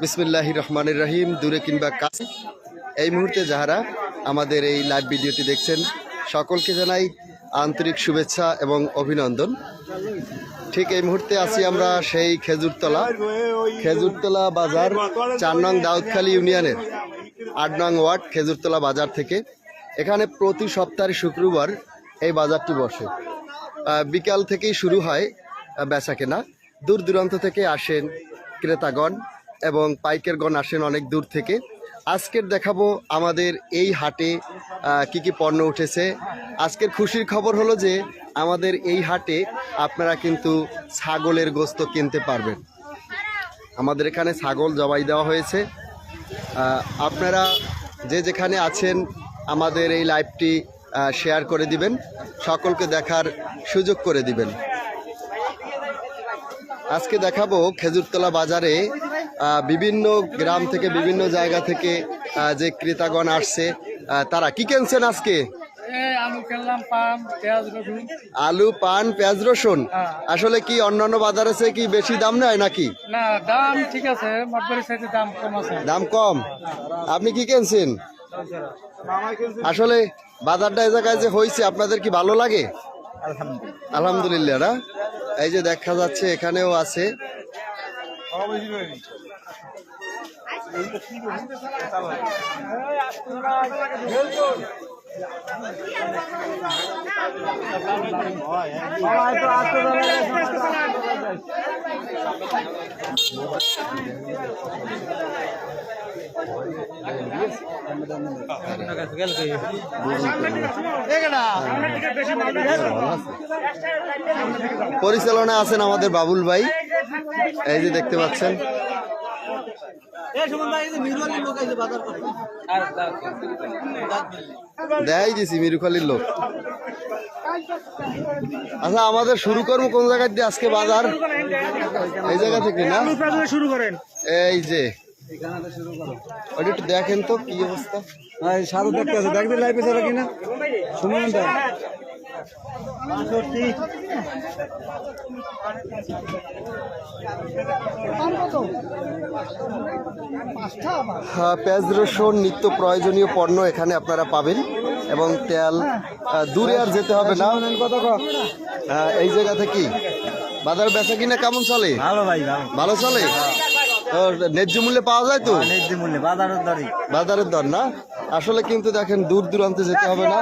বিসমিল্লাহির রহমানির রহিম। দূরে কিংবা কাছে এই মুহূর্তে যাহারা আমাদের এই লাইভ ভিডিওটি দেখছেন সকলকে জানাই আন্তরিক শুভেচ্ছা এবং অভিনন্দন। ঠিক এই মুহূর্তে আছি আমরা সেই খেজুরতলা বাজার ৪ নং দাউদখালী ইউনিয়নের ৮ নং ওয়ার্ড খেজুরতলা বাজার থেকে। এখানে প্রতি সপ্তাহে শুক্রবার এই বাজারটি বসে। বিকাল থেকেই শুরু হয় বেচা কেনা। দূর দূরান্ত থেকে আসেন ক্রেতাগণ এবং পাইকারগণ আসেন অনেক দূর থেকে। আজকের দেখাবো আমাদের এই হাটে কি কি পণ্য উঠেছে। আজকের খুশির খবর হলো যে আমাদের এই হাটে আপনারা কিন্তু ছাগলের গোস্ত কিনতে পারবেন। আমাদের এখানে ছাগল জবাই দেওয়া হয়েছে। আপনারা যে যেখানে আছেন আমাদের এই লাইভটি শেয়ার করে দিবেন, সকলকে দেখার সুযোগ করে দিবেন। আজকে দেখাবো খেজুরতলা বাজারে বিভিন্ন গ্রাম থেকে বিভিন্ন জায়গা থেকে যে ক্রেতাগণ আসছে তারা কি কিনছেন আজকে? আলু, পান, পেঁয়াজ, রসুন। আসলে কি অন্যান্য বাজার আছে কি বেশি দাম নেয় নাকি? না, দাম ঠিক আছে, দাম কম আছে। দাম কম। আপনি কি কিনছেন? আসলে বাজারটা এই জায়গায় যে হয়েছে আপনাদের কি ভালো লাগে? আলহামদুলিল্লাহ। না, এই যে দেখা যাচ্ছে এখানেও আছে। পরিচালনা আছেন আমাদের বাবুল ভাই, এই যে দেখতে পাচ্ছেন। দেখাই দিছি মিরুখালীর লোক। আচ্ছা, আমাদের শুরু করবো কোন জায়গা দিয়ে আজকে বাজার? এই জায়গা থেকে না, শুরু করেন। এই যে ওটা একটু দেখেন তো কি অবস্থা। সারু দেখতে আছে, দেখতে লাইভে ছাড়া কিনা শুনুন। পেঁয়াজ, রসুন, নিত্য প্রয়োজনীয় পণ্য এখানে আপনারা পাবেন এবং তেল। দূরে আর যেতে হবে না। এই জায়গা থেকে বাজার বেচা কিনা কেমন চলে? ভালো ভাই, ভালো চলে। ন্যায্য মূল্যে পাওয়া যায় তো? ন্যায্য মূল্যে, বাজারের দর না। আসলে কিন্তু দেখেন দূর দূরান্তে যেতে হবে না।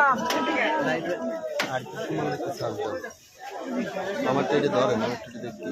আমার তো এটা ধরেন, আমার একটু দেখতে